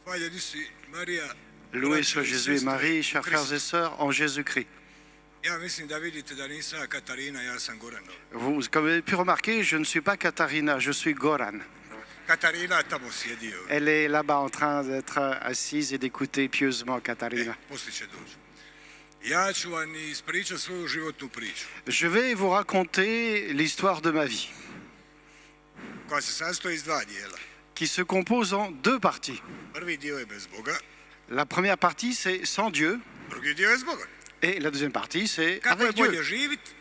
Hvaljeni si, Marija, Loué braćo soit i Jésus et sestre Marie, u chers Kristu. frères et sœurs, en Jésus-Christ. Ja mislim da vidite da nisam ja Katarina, ja sam Goran. Vous, comme vous avez pu remarquer, je ne suis pas Katharina, je suis Goran. Katarina tamo sjedi. Elle est là-bas en train d'être assise et d'écouter pieusement Katharina. Poslije će doći. Ja ću vam ispričati svoju životnu priču, Je vais vous raconter l'histoire de ma vie, koja se sastoji iz dva dijela. qui se compose en deux parties. Prvi dio je bez Boga, La première partie, c'est sans Dieu, drugi dio je s Bogom. et la deuxième partie, c'est Kako je avec bolje Dieu. živjeti,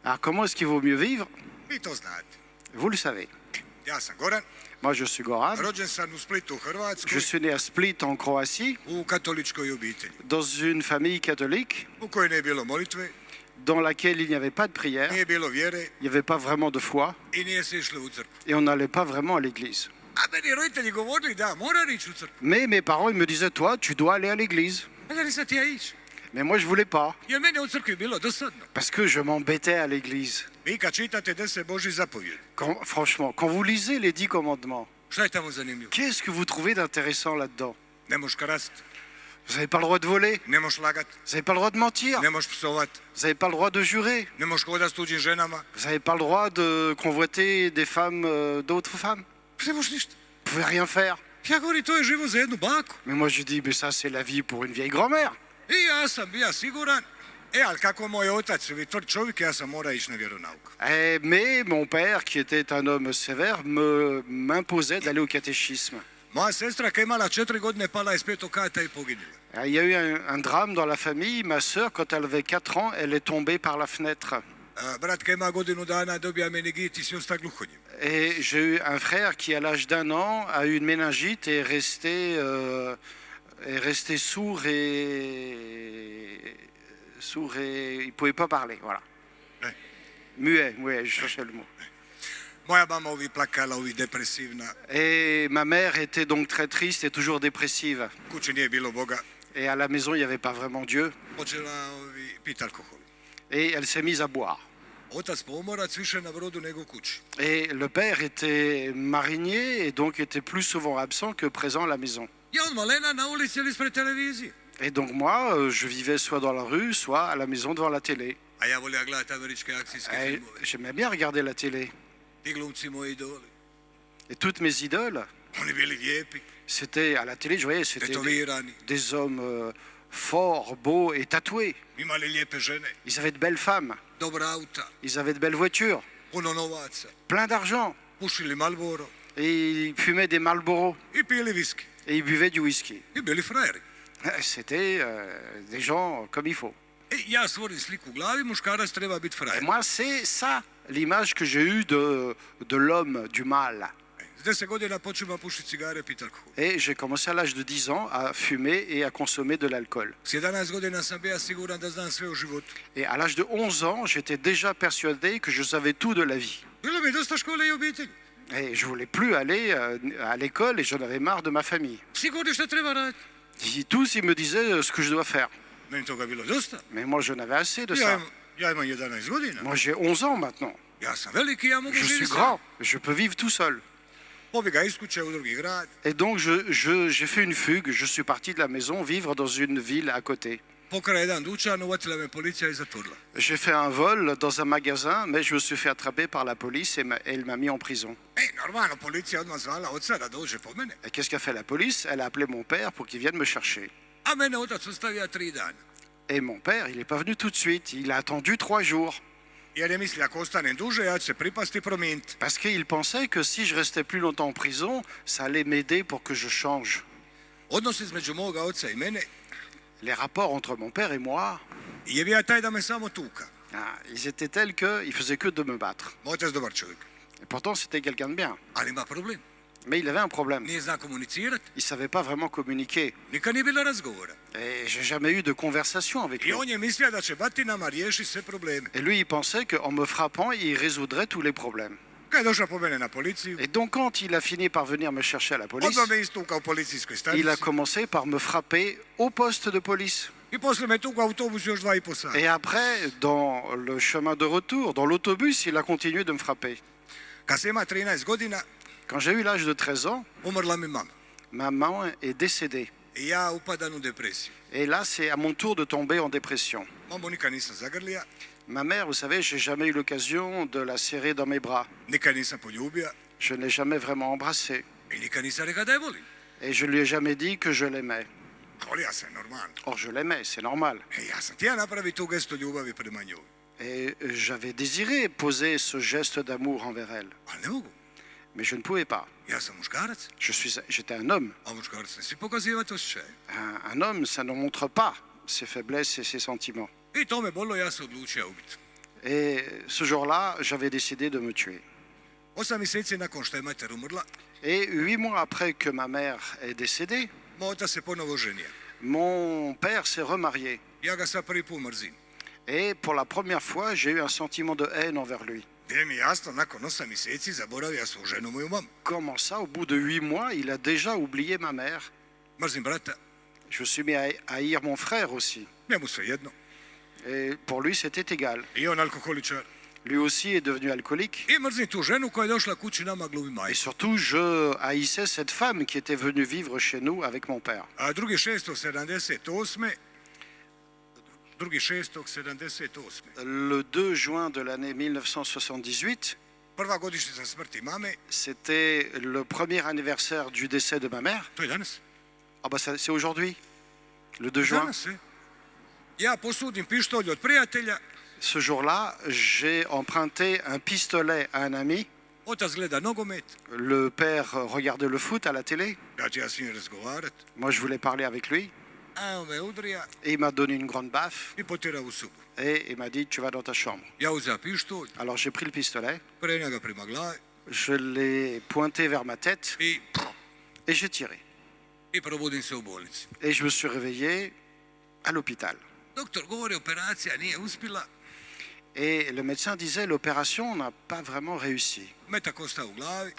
Alors, comment est-ce qu'il vaut mieux vivre? vi to znate. Vous le savez. Ja sam Goran, Moi, je suis Goran. rođen sam u Splitu u Je Hrvatskoj, suis né à Split, en Croatie, u katoličkoj obitelji, dans une famille catholique u kojoj nije bilo molitve, dans laquelle il n'y avait pas de prière, nije bilo vjere il n'y avait pas vraiment de foi, i nije se išlo u crkvu. et on n'allait pas vraiment à l'église. A meni roditelji govorili da moram ići u crkvu. Mais mes parents, ils me disaient, toi, tu dois aller à l'église. A da nisam ja ići, Mais moi, je voulais pas, jer meni u crkvi bilo dosadno. parce que je m'embêtais à l'église. Vi kad čitate 10 Božjih zapovjedi, Franchement, quand vous lisez les 10 commandements, šta je tamo zanimljivo? qu'est-ce que vous trouvez d'intéressant là-dedans? Ne možeš krast, Vous n'avez pas le droit de voler, ne možeš lagat, vous n'avez pas le droit de mentir, ne možeš psovat, vous n'avez pas le droit de jurer, ne možeš hodat s tuđim ženama, vous n'avez pas le droit de convoiter des femmes, d'autres femmes. ne možeš ništa. Vous pouvez rien faire. Ja govorim, to je život za jednu baku. Mais moi, je dis, mais ça, c'est la vie pour une vieille grand-mère. I ja sam bio siguran, ali kako moj otac, vi tvrd čovjek, ja sam mora ići na vjeronauk. Mais mon père, qui était un homme sévère, m'imposait d'aller au catéchisme. Moja sestra kad je imala 4 godine pala je s 5. kata i poginula. Il y a eu un drame dans la famille. Ma sœur, quand elle avait 4 ans, elle est tombée par la fenêtre. Brat kad ima godinu dana dobija meningitis i osta gluhonjem. Et j'ai eu un frère qui, à l'âge d'1 an, a eu une méningite et est resté sourd et il ne pouvait pas parler. Voilà. Ne. Muet, ouais, je cherchais le mot. Moja mama uvijek plakala, uvijek depresivna. Et ma mère était donc très triste et toujours dépressive. Kući nije bilo Boga. Et à la maison, il n'y avait pas vraiment Dieu. Počela piti alkohol. Et elle s'est mise à boire. Otac pomorac više na brodu nego kući. Et le père était marinier et donc était plus souvent absent que présent à la maison. I on malena na ulici ili ispred televizije. Et donc moi, je vivais soit dans la rue, soit à la maison devant la télé. A ja volio gledati američke akcijske Et filmove. j'aimais bien regarder la télé. Ti glumci moji idoli. Et toutes mes idoles, Oni bili lijepi, c'était à la télé, je voyais, c'était tetovirani, des hommes forts, beaux et tatoués. imali lijepe žene, Ils avaient de belles femmes, dobra auta, ils avaient de belles voitures, puno novaca, plein d'argent. pušili Marlboro Et ils fumaient des Marlboro i pili viski. et ils buvaient du whisky. I bili frajeri. C'était des gens comme il faut. I ja stvorim sliku u glavi, muškarac treba biti Et frajer. moi, c'est ça l'image que j'ai eue de l'homme, du mal. S 10 godina počima pušiti cigare, piti alkohol. Et j'ai commencé à l'âge de 10 ans à fumer et à consommer de l'alcool. S 11 godina sam bio siguran da znam sve o životu. Et à l'âge de 11 ans, j'étais déjà persuadé que je savais tout de la vie. Bilo mi je dosta škole i obitelji. Et je voulais plus aller à l'école et j'en avais marre de ma famille. Sigurno šta treba raditi. Tous, ils me disaient ce que je dois faire. Meni toga bilo dosta. Mais moi, je n'avais assez de Ja ça. imam 11 godina. Moi, j'ai 11 ans maintenant. Ja sam veliki, ja mogu Je suis živjeti sam. grand. Je peux vivre tout seul. Pobjega iz kuće u drugi grad. Et donc, j'ai fait une fugue. Je suis parti de la maison vivre dans une ville à côté. Pokraj jedan dućan, uvatila me policija i zatvorila. J'ai fait un vol dans un magasin, mais je me suis fait attraper par la police et elle m'a mis en prison. Normalno, policija odmah zvala oca da dođe po mene. Et qu'est-ce qu'a fait la police? Elle a appelé mon père pour qu'il vienne me chercher. A mene otac ostavio 3 dana. Et mon père, il n'est pas venu tout de suite. Il a attendu 3 jours. Jer je mislio, ako ostanem duže, ja ću se pripasti i promijeniti. Parce qu'il pensait que si je restais plus longtemps en prison, ça allait m'aider pour que je change. Odnos između moga oca i mene Les rapports entre mon père et moi, je bio taj da me samo tuka. ils étaient tels qu'il faisait que de me battre. Moj otac dobar čovjek, Et pourtant, c'était quelqu'un de bien. ali ima problem. Mais il avait un problème. Nije zna komunicirati, Il ne savait pas vraiment communiquer. nikad nije bilo razgovora. Et j'ai jamais eu de conversation avec I lui. on je mislio da će batinama riješiti sve probleme. Et lui, il pensait qu'en me frappant, il résoudrait tous les problèmes. Kad je došla po mene na policiju, Et donc, quand il a fini par venir me chercher à la police, odmah me istuka u policijskoj il stanici. a commencé par me frapper au poste de police. I posle me tuka u autobusu još 2,5 sata. Et après, dans le chemin de retour, dans l'autobus, il a continué de me frapper. Kad sam ima 13 godina, Quand j'ai eu l'âge de 13 ans, umrla mi mama. maman est décédée. I ja upadam u depresiju. Et là, c'est à mon tour de tomber en dépression. Mamu nikad nisam zagrlija, Ma mère, vous savez, j'ai jamais eu l'occasion de la serrer dans mes bras. nikad nisam poljubija Je ne l'ai jamais vraiment embrassée. i nikad nisam rekao da je volim. Et je lui ai jamais dit que je l'aimais. Ali ja sam normalno. Or, je l'aimais, c'est normal. Ja sam htio napraviti tu gestu ljubavi prema njoj. Et j'avais désiré poser ce geste d'amour envers elle. Ali ne mogu. Mais je ne pouvais pas. Ja sam muškarac, J'étais un homme. a muškarac ne svi pokazivati osjećaje. Un homme, ça ne montre pas ses faiblesses et ses sentiments. I to me bolilo, ja sam odlučio ubiti. Et ce jour-là, j'avais décidé de me tuer. 8 mjeseci nakon što je mater umrla, Et 8 mois après que ma mère est décédée, moj otac se ponovo ženio. mon père s'est remarié. Ja ga sad prvi put mrzim. Et pour la première fois, j'ai eu un sentiment de haine envers lui. Gdje mi je jasno, nakon 8 mjeseci zaboravio svoju ženu, moju mamu. Comment ça, au bout de 8 mois, il a déjà oublié ma mère? Mrzim brata, Je me suis mis à haïr mon frère aussi. njemu svejedno. Et pour lui, c'était égal. I on alkoholičar. Lui aussi est devenu alcoolique. I mrzim tu ženu koja je došla kući nama glumi Et majku. surtout, je haïssais cette femme qui était venue vivre chez nous avec mon père. A 2.6.78. 2.6.78. Le 2 juin de l'année 1978, Prva godišnjica smrti mame, c'était le premier anniversaire du décès de ma mère. to je danas. Ah bah c'est aujourd'hui, le 2 juin. Danas, ja posudim pištolj od prijatelja, Ce jour-là, j'ai emprunté un pistolet à un ami. otac gleda nogomet, Le père regardait le foot à la télé. ja ću ja s njim razgovarat, Moi, je voulais parler avec lui. a on me udrija Et il m'a donné une grande baffe. i potjera u sobu. Et il m'a dit, tu vas dans ta chambre. Ja uzeo pištolj, Alors j'ai pris le pistolet. prenio ga prema glavi Je l'ai pointé vers ma tête i et j'ai tiré. probudim se u bolnici. Et je me suis réveillé à l'hôpital. Doktor govori, operacija nije uspjela, Et le médecin disait, l'opération n'a pas vraiment réussi. metak ostao u glavi,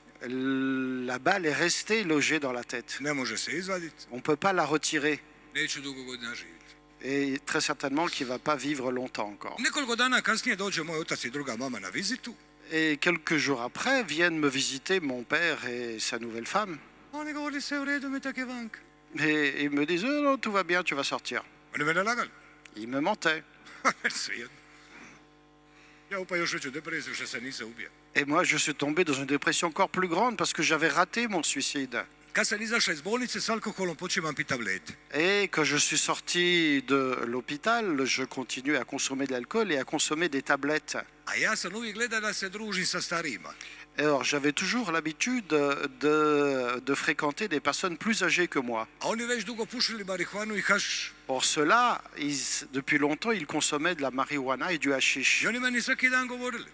La balle est restée logée dans la tête. ne može se izvaditi, On ne peut pas la retirer. neću dugo godina živjeti. Et très certainement qu'il ne va pas vivre longtemps encore. Nekoliko dana kasnije dođe moj otac i druga mama na vizitu. Et quelques jours après, viennent me visiter mon père et sa nouvelle femme. Oni govori sve u redu, metak je vanka. Et ils me disent, oh non, tout va bien, tu vas sortir. Oni mene lagali. Ils me mentaient. Svejedno. Ja upao još veću depresiju što se nisam ubio. Et moi, je suis tombé dans une dépression encore plus grande parce que j'avais raté mon suicide. Kad sam izašao iz bolnice s alkoholom počimam piti tablete. Et quand je suis sorti de l'hôpital, je continuais à consommer de l'alcool et à consommer des tablettes. A ja sam uvijek gledao da se družim sa starijima. Alors, j'avais toujours l'habitude de fréquenter des personnes plus âgées que moi. A oni već dugo pušili marihuanu i hašiš. Or, ceux-là, depuis longtemps, ils consommaient de la marijuana et du hashish. I oni meni svaki dan govorili,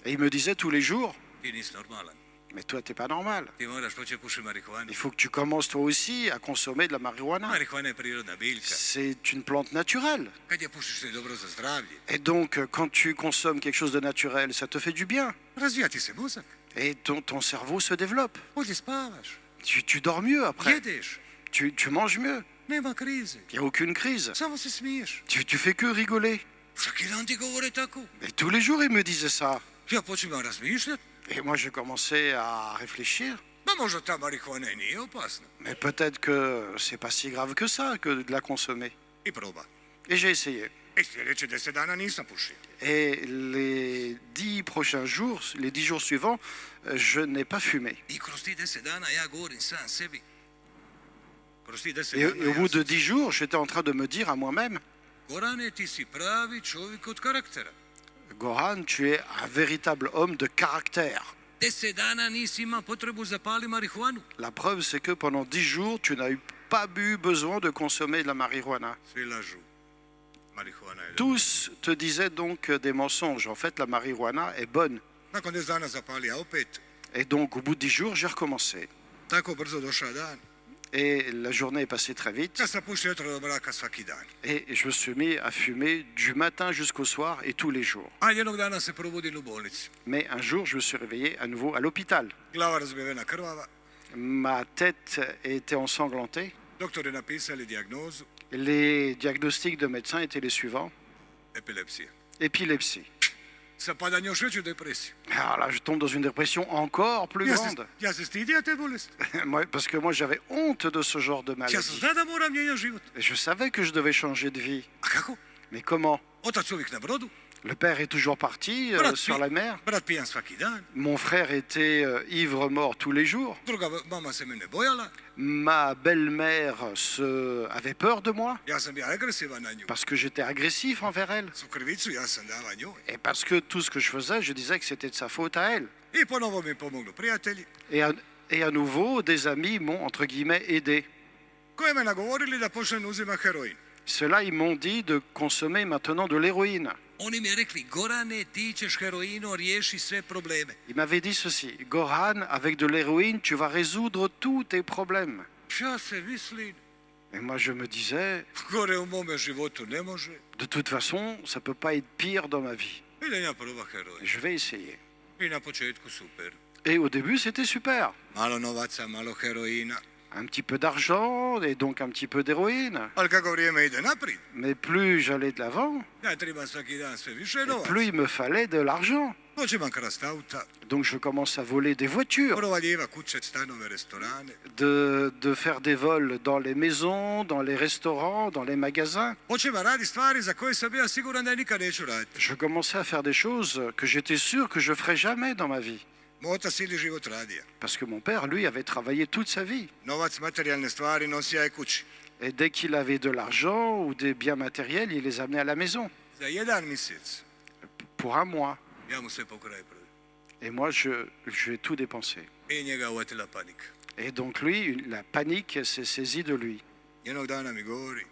Et ils me disaient tous les jours, ti nisi normalan, mais toi, t'es pas normal. ti moraš početi pušiti marihuanu. Il faut que tu commences toi aussi à consommer de la marijuana. Marihuana je prirodna biljka. C'est une plante naturelle. Kad je pušiš to je dobro za zdravlje. Et donc, quand tu consommes quelque chose de naturel, ça te fait du bien. Razvija ti se mozak, Et ton cerveau se développe. bolje spavaš, Tu dors mieux après. jedeš, Tu manges mieux. nema krize, Il n'y a aucune crise. samo se smiješ. Tu fais que rigoler. Svaki dan ti govore tako. Et tous les jours, ils me disaient ça. Ja počimam razmišljati, Et moi, j'ai commencé à réfléchir. ma možda ta marihuana i nije opasna. Mais peut-être que c'est pas si grave que ça, que de la consommer. I proba. Et j'ai essayé. I sljedeće 10 dana nisam pušio. Et les 10 prochains jours, les 10 jours suivants, je n'ai pas fumé. I kroz ti 10 dana ja govorim sam sebi. Kroz ti 10 Et dana au bout de ja 10 jours, j'étais en train de me dire à moi-même, Gorane, ti si pravi čovjek od karaktera. Goran, tu es un véritable homme de caractère. 10 dana nisi imao potrebu zapali marihuanu. La preuve, c'est que pendant 10 jours, tu n'as pas eu besoin de consommer de la marijuana. Svi lažu. Marihuana je dobra. Tous te disaient donc des mensonges. En fait, la marijuana est bonne. Nakon 10 dana zapali ja opet. Et donc, au bout de 10 jours, j'ai recommencé. Tako brzo došao dan. Et la journée est passée très vite. Ja sam pušio jutro do mraka svaki dan. Et je me suis mis à fumer du matin jusqu'au soir et tous les jours. A jednog dana se probudim u bolnici. Mais un jour, je me suis réveillé à nouveau à l'hôpital. Glava razbijena krvava. Ma tête était ensanglantée. Doktori napisali dijagnozu Les diagnostics de médecins étaient les suivants. epilepsija. Épilepsie. Sad padam još veću depresiju. Alors là, je tombe dans une dépression encore plus Ja grande. se stidio te bolesti. Parce que moi, j'avais honte de ce genre de Ja sam maladie. zna da moram mijenjati život. Et je savais que je devais changer de vie. A kako? Mais comment? Otac uvijek na brodu, Le père est toujours parti sur la mer. brat pijan svaki dan, Mon frère était ivre-mort tous les jours. druga mama se mene bojala, Ma belle-mère avait peur de moi ja sam bio agresivan na nju. parce que j'étais agressif envers elle. Su krivicu ja sam dava njoj. Et parce que tout ce que je faisais, je disais que c'était de sa faute à elle. I ponovo mi pomognu prijatelji, Et à nouveau, des amis m'ont, entre guillemets, aidé. koji me nagovorili da počnem uzimati heroin. Ceux-là, ils m'ont dit de consommer maintenant de l'héroïne. Oni mi je rekli, Gorane, ti ćeš heroinom riješi sve probleme. Ils m'avaient dit ceci: Goran, avec de l'héroïne, tu vas résoudre tous tes problèmes. Ja se mislim, Et moi, je me disais, gore u mome životu ne može. de toute façon, ça peut pas être pire dans ma vie. Idem ja proba heroin. Je vais essayer. I na početku super. Et au début, c'était super. Malo novaca, malo heroina. Un petit peu d'argent et donc un petit peu d'héroïne. Ali kako vrijeme ide naprijed, Mais plus j'allais de l'avant, ja trebam svaki dan sve više et novaca. plus il me fallait de l'argent. Počimam krast auta, Donc je commence à voler des voitures, provaljiva kuće, stanove, restorane. de faire des vols dans les maisons, dans les restaurants, dans les magasins. Počima radi stvari za koje sam bio siguran da je nikad neću raditi. Je commençais à faire des choses que j'étais sûr que je ferais jamais dans ma vie. Moj otac cijeli život radija. Parce que mon père, lui, avait travaillé toute sa vie. Novac, materijalne stvari nosija je kući. Et dès qu'il avait de l'argent ou des biens matériels, il les amenait à la maison Za jedan mjesec pour un mois. ja mu sve pokraj prodao. Et moi, j'ai tout dépensé. I njega uvatila panika. Et donc lui, la panique s'est saisie de lui. Jednog dana mi govori,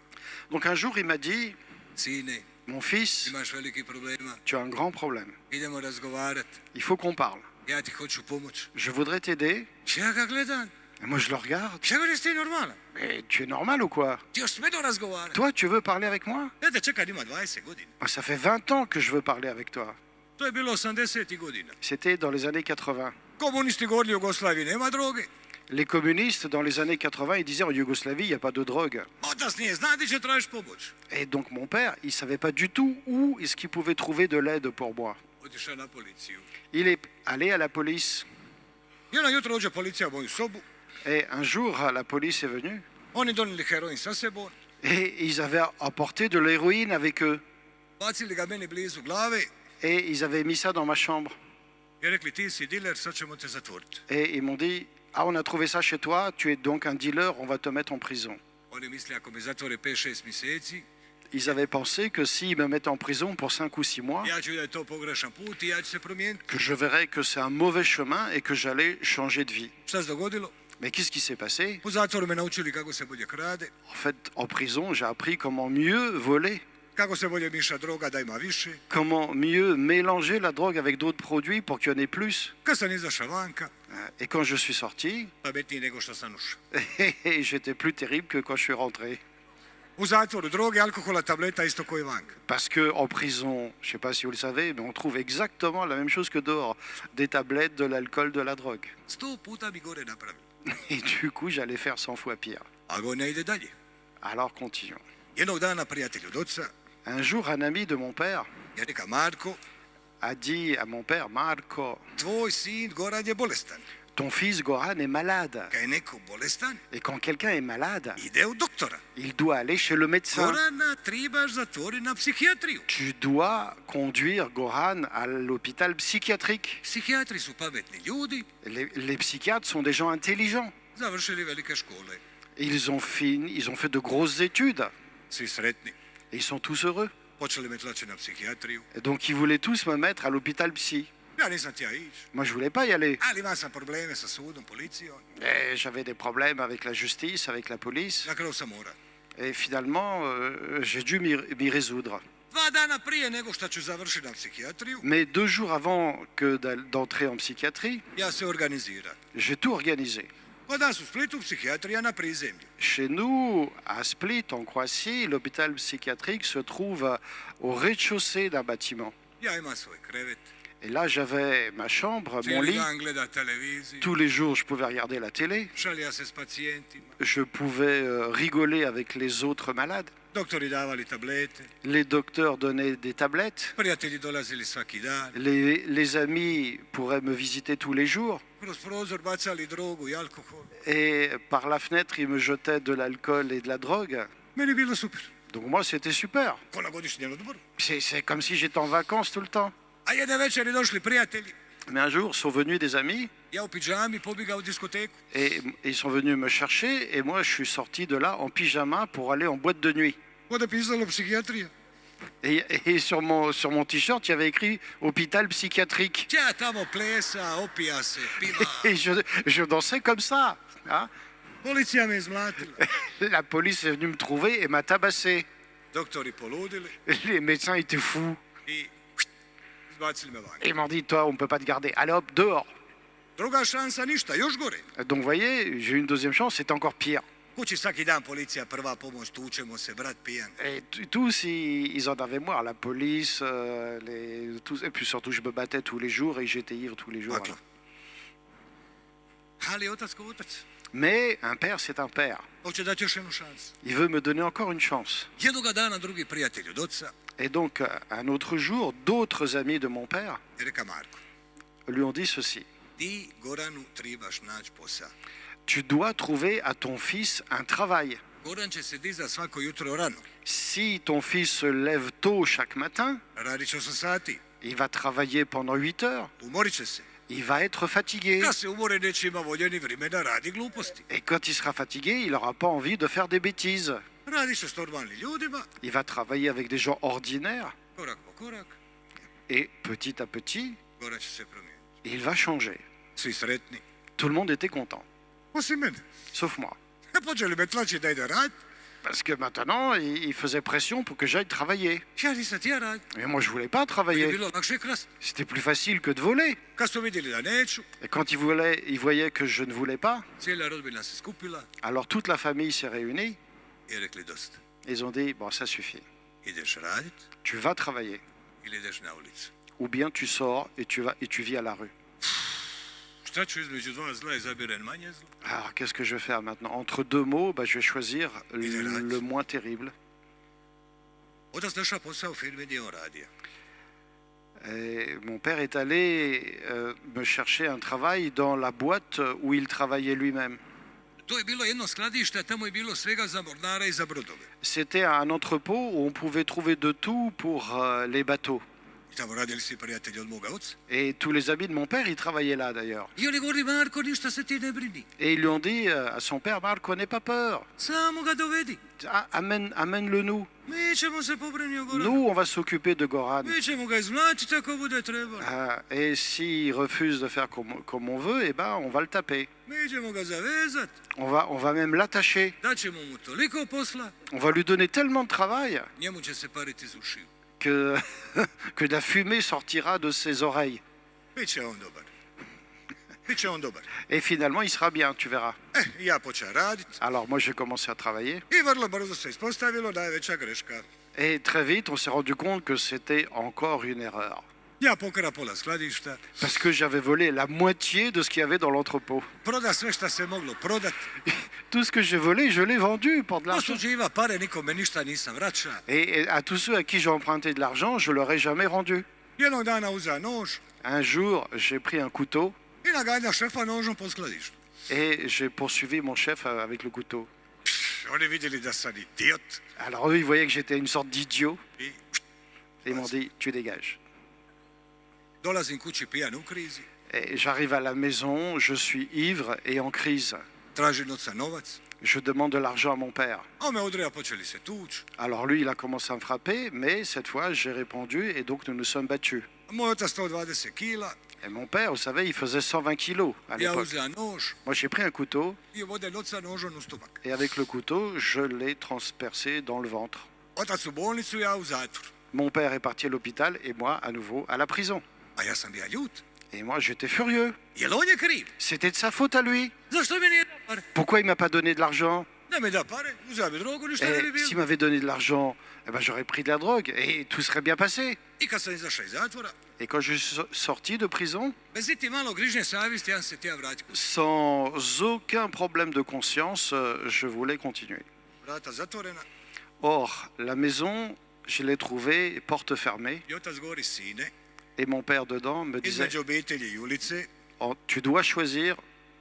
Donc un jour, il m'a dit, sine, mon fils, imaš veliki problema, tu as un grand problème. idemo razgovarati, Il faut qu'on parle. ja ti hoću pomoći. Je voudrais t'aider. Ja ga gledam, Et moi, je le regarde. ja ga ti normalan. Mais tu es normal ou quoi? Ti još smeno razgovarati. Toi, tu veux parler avec moi? Ja te čekam, ima 20 godina. Ah, ça fait 20 ans que je veux parler avec toi. To je bilo 80. godina. C'était dans les années 80. Komunisti govorili u Jugoslaviji nema droge. Les communistes, dans les années 80, ils disaient en Yougoslavie, il n'y a pas de drogue. Otac nije zna di će tražiš pomoć. Et donc mon père, il ne savait pas du tout où est-ce qu'il pouvait trouver de l'aide pour moi. Otišao na policiju. Il est allé à la police. Jedno jutro uđe policija u moju sobu. Et un jour, la police est venue. Oni donijeli heroin sa sebom. Et ils avaient apporté de l'héroïne avec eux. Bacili ga meni blizu glave. Et ils avaient mis ça dans ma chambre. I rekli, ti si diler, sad ćemo te zatvoriti. Et ils m'ont dit, ah, on a trouvé ça chez toi, tu es donc un dealer, on va te mettre en prison. Oni misle ako me zatvore 5-6 mjeseci, Ils avaient pensé que s'ils me mettent en prison pour 5 ou 6 mois, ja ću da je to pogrešan put i ja ću se promijeniti. que je verrais que c'est un mauvais chemin et que j'allais changer de vie. Šta se dogodilo? Mais qu'est-ce qui s'est passé? U zatvoru me naučili kako se bolje krade, En fait, en prison, j'ai appris comment mieux voler, kako se bolje miša droga da ima više. comment mieux mélanger la drogue avec d'autres produits pour qu'il y en ait plus. Kad sam izašao vanka, Et quand je suis sorti, pametniji nego što sam ušao. j'étais plus terrible que quand je suis rentré. U zatvoru droge, alkohola, tableta isto koji vanka. Parce que en prison, je ne sais pas si vous le savez, mais on trouve exactement la même chose que dehors. Des tablettes, de l'alcool, de la drogue. 100 puta bi gore napravili. Et du coup, j'allais faire 100 fois pire. A ne ide dalje. Alors continuons. Jednog dana prijatelj od oca Un jour, un ami de mon père je reka, Marko, a dit à mon père, Marco, tvoj sin Goran je bolestan. ton fils Goran est malade. Kad je neko bolestan, Et quand quelqu'un est malade, ide u doktora. il doit aller chez le médecin. Gorana tribaš zatvori na psihijatriju. Tu dois conduire Goran à l'hôpital psychiatrique. Psihijatri su pametni ljudi, Les psychiatres sont des gens intelligents. završili velike škole. Ils ont fait de grosses études. Svi sretni. Et ils sont tous heureux. Počeli me tlačiti na psihijatriju. Et donc ils voulaient tous me mettre à l'hôpital psy. Ja nisam htio ići, Moi, je voulais pas y aller. ali imao sam probleme sa sudom, policijom. Et j'avais des problèmes avec la justice, avec la police. Na kraju sam morao. Et finalement, j'ai dû m'y résoudre. 2 dana prije nego što ću završiti na psihijatriju, Mais 2 jours avant d'entrer en psychiatrie, ja se organiziram. j'ai tout organisé. Kod nas u Splitu psihijatrija na prizemlju. Chez nous, à Split, en Croatie, l'hôpital psychiatrique se trouve au rez-de-chaussée d'un bâtiment. Ja imam svoj krevet, Et là, j'avais ma chambre, mon cijeli lit. dan gleda televiziju, Tous les jours, je pouvais regarder la télé. šalija se s pacijentima, Je pouvais rigoler avec les autres malades. doktori davali tablete, Les docteurs donnaient des tablettes. prijatelji dolazili svaki dan, Les amis pourraient me visiter tous les jours. kroz prozor bacali drogu i alkohol. Et par la fenêtre, ils me jetaient de l'alcool et de la drogue. Meni je bilo super, Donc moi, c'était super. ko na godišnjem odmoru. C'est comme si j'étais en vacances tout le temps. A jedne večeri došli prijatelji, Mais un jour, sont venus des amis ja u pidžami pobjegao u diskoteku. et ils sont venus me chercher. Et moi, je suis sorti de là en pyjama pour aller en boîte de nuit. Ovdje pisalo psihijatrija. Et sur mon t-shirt, il y avait écrit hôpital psychiatrique. Tja tamo plesa, opija se, piva. Et je dansais comme ça. Hein. Policija me izmlatila. La police est venue me trouver et m'a tabassé. Doktori poludili Les médecins étaient fous. i izbacili me van. Et ils m'ont dit, toi, on ne peut pas te garder. Allez hop, dehors. Druga šansa ništa, još gore. Donc, vous voyez, j'ai eu une deuxième chance, c'était encore pire. Kući svaki dan policija, prva pomoć, tučemo se, brat pijan. Et tous, ils en avaient marre. La police, tous. Et puis surtout, je me battais tous les jours et j'étais ivre tous les jours. Dakle. Ali otac ko otac. Mais un père, c'est un père. Hoće dati još jednu šansu. Il veut me donner encore une chance. Jednoga dana drugi prijatelj od oca Et donc, un autre jour, d'autres amis de mon père je reka Marko, lui ont dit ceci. ti Goranu tribaš naći posao. Tu dois trouver à ton fils un travail. Goran će se dizati svako jutro rano. Si ton fils se lève tôt chaque matin, Radit će 8 sati. il va travailler pendant 8 heures. Umorit će se. Il va être fatigué. Kad se umore neće ima volje ni vremena radi gluposti. Et quand il sera fatigué, il n'aura pas envie de faire des bêtises. Radit će s normalnim ljudima, Il va travailler avec des gens ordinaires. korak po korak. Et petit à petit, Goran će se promijeniti. il va changer. Svi sretni. Tout le monde était content, Osim mene. sauf moi. Počeli me tlačiti da ide rad. Parce que maintenant, il faisait pression pour que j'aille travailler. Ja nisam htio rad. Mais moi, je voulais pas Je travailler. bilo lakše krasti. C'était plus facile que de voler. Kad su vidjeli da neću, Et quand ils voyaient que je ne voulais pas, cijela rodbina se skupila alors toute la famille s'est réunie. i rekli dosta. Ils ont dit, bon, ça suffit. Ideš radit Tu vas travailler. ili ideš na ulicu. Ou bien tu sors et tu vis à la rue. Šta ću između dva zla izabirem manje zlo? Alors, qu'est-ce que je vais faire maintenant? Entre deux mots, bah, je vais choisir Idelac. le moins terrible. Otac našao posao u firmi gdje on radio. Et mon père est allé me chercher un travail dans la boîte où il travaillait lui-même. To je bilo jedno skladište, a tamo je bilo svega za mornare i za brodove. C'était un entrepôt où on pouvait trouver de tout pour les bateaux. I tamo radili svi prijatelji od moga oca. Et tous les amis de mon père, ils travaillaient là d'ailleurs. I oni govori, Marko, ništa se ti ne brini. Et ils lui ont dit à son père, Marco, n'aie pas peur. Samo ga dovedi. Ah, amène-le nous. Mi ćemo se pobriniti o Goranu. Nous, on va s'occuper de Goran. Mi ćemo ga izmlačiti ako bude trebalo. Et s'il refuse de faire comme on veut, eh ben, on va le taper. Mi ćemo ga zavezati. On va même l'attacher. Daćemo mu toliko posla. On va lui donner tellement de travail Njemu će se pariti iz ušiju. que, que de la fumée sortira de ses oreilles. Biće on dobar. Biće on dobar. Et finalement, il sera bien, tu verras. I ja počeo raditi. Alors moi, j'ai commencé à travailler. I vrlo brzo se ispostavilo da je veća greška. Et très vite, on s'est rendu compte que c'était encore une erreur. Ja pokra pola skladišta. Parce que j'avais volé la moitié de ce qu'il y avait dans l'entrepôt. Proda sve šta se moglo prodat. Tout ce que j'ai volé, je l'ai vendu pour de l'argent. Posuđiva pare, nikome ništa nisam vraća. Et à tous ceux à qui j'ai emprunté de l'argent, je leur ai jamais rendu. Jednog dana uzeo nož Un jour, j'ai pris un couteau i naganja šefa nožom po skladištu. et j'ai poursuivi mon chef avec le couteau. Oni vidjeli da sam idiot. Alors eux, ils voyaient que j'étais une sorte d'idiot I et ils m'ont dit, tu dégages. dolazim kući pijan u krizi. Et j'arrive à la maison, je suis ivre et en crise. Tražim oca novac. Je demande de l'argent à mon père. A me odreja počeli se tući. Alors lui, il a commencé à me frapper, mais cette fois, j'ai répondu et donc nous nous sommes battus. Moj otac 120 kila. Et mon père, vous savez, il faisait 120 kilos à Ja l'époque. uzeo nož Moi, j'ai pris un couteau i vodel oca nožom u stomak. et avec le couteau, je l'ai transpercé dans le ventre. Otac u bolnicu, ja u zatvor. Mon père est parti à l'hôpital et moi, à nouveau, à la prison. A ja sam bija ljut. Et moi, j'étais furieux. Jel on je kriv? C'était de sa faute à lui. Zašto mi nije da pare? Pourquoi il m'a pas donné de l'argent? Da mi da pare, uzeo bi drogu, ništa ne bi Et s'il bilo. m'avait donné de l'argent, eh ben, j'aurais pris de la drogue et tout serait bien passé. I kad sam izašao iz zatvora, Et quand je suis sorti de prison, bez iti malo grižnje savjesti, ja sam se htio vratiti kući. sans aucun problème de conscience, je voulais continuer. Vrata zatvorena Or, la maison, je l'ai trouvée porte fermée, i otac govori, sine, et mon père dedans me disait, između obitelji i ulice, oh, tu dois choisir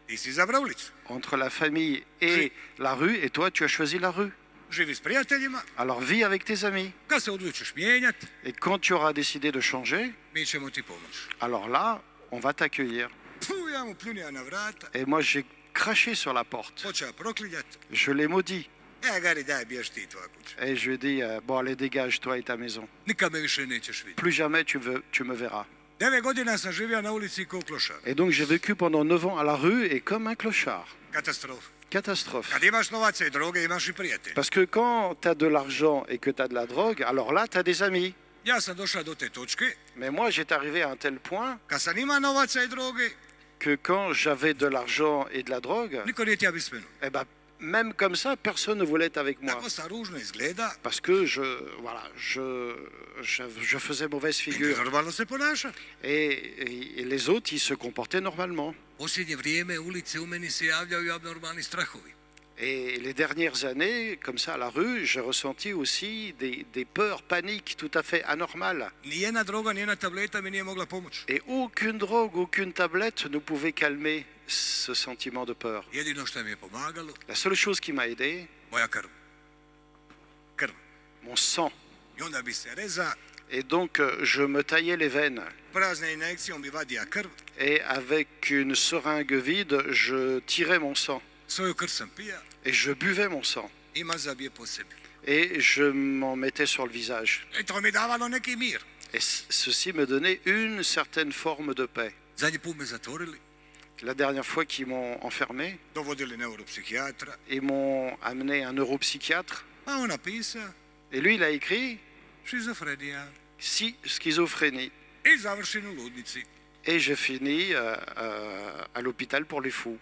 ti si izabrao ulicu. entre la famille et la rue, et toi, tu as choisi la rue. Živi s prijateljima, Alors vis avec tes amis. kad se odlučiš mijenjati, Et quand tu auras décidé de changer, mi ćemo ti pomoći. alors là, on va t'accueillir. Puh, ja mu pljunija na vrata, Et moi, j'ai craché sur la porte. počeo proklinjati. Je l'ai maudit. Gari, daj, bješ ti tvoja kuća. Et je lui ai dit, bon, allez, dégage, toi et ta maison. Nikad me više nećeš vidjeti. Plus jamais tu me verras. 9 godina sam živio na ulici ko klošar. Et donc, j'ai vécu pendant 9 ans à la rue et comme un clochard. Katastrofa. Catastrophe. Kad imaš novaca i droge, imaš i prijatelje. Parce que quand tu as de l'argent et que tu as de la drogue, alors là, tu as des amis. Ja sam došao do te točke, Mais moi, j'étais arrivé à un tel point kad sam ima novaca i droge, que quand j'avais de l'argent et de la drogue, niko nije htio biti s menom. eh ben, même comme ça, personne ne voulait être avec moi. Tako sam ružno izgleda, Parce que je faisais mauvaise figure. normalno se ponaša. Et les autres, ils se comportaient normalement. Posljednje vrijeme ulice u meni se javljaju abnormalni strahovi. Et les dernières années, comme ça, à la rue, j'ai ressenti aussi des peurs, paniques tout à fait anormales. Nijedna droga, nijedna tableta mi nije mogla pomoći. Et aucune drogue, aucune tablette ne pouvait calmer ce sentiment de peur. Jedino što mi je pomagalo, La seule chose qui m'a aidé, moja krv. Krv. mon sang. I onda bi se reza, Et donc, je me taillais les veines. prazne injekcijom bi vadija krv, Et avec une seringue vide, je tirais mon sang. svoju krv sam pija Et je buvais mon sang. i mazao bi je po sebi. Et je m'en mettais sur le visage. I to mi davalo neki mir. Et ceci me donnait une certaine forme de paix. Zadnji put me zatvorili, La dernière fois qu'ils m'ont enfermé, dovodili neuropsihijatra, ils m'ont amené à un neuropsychiatre. pa on napisao Et lui, il a écrit šizofrenija schizophrénie. i završen u ludnici. Et j'ai fini à l'hôpital pour les fous.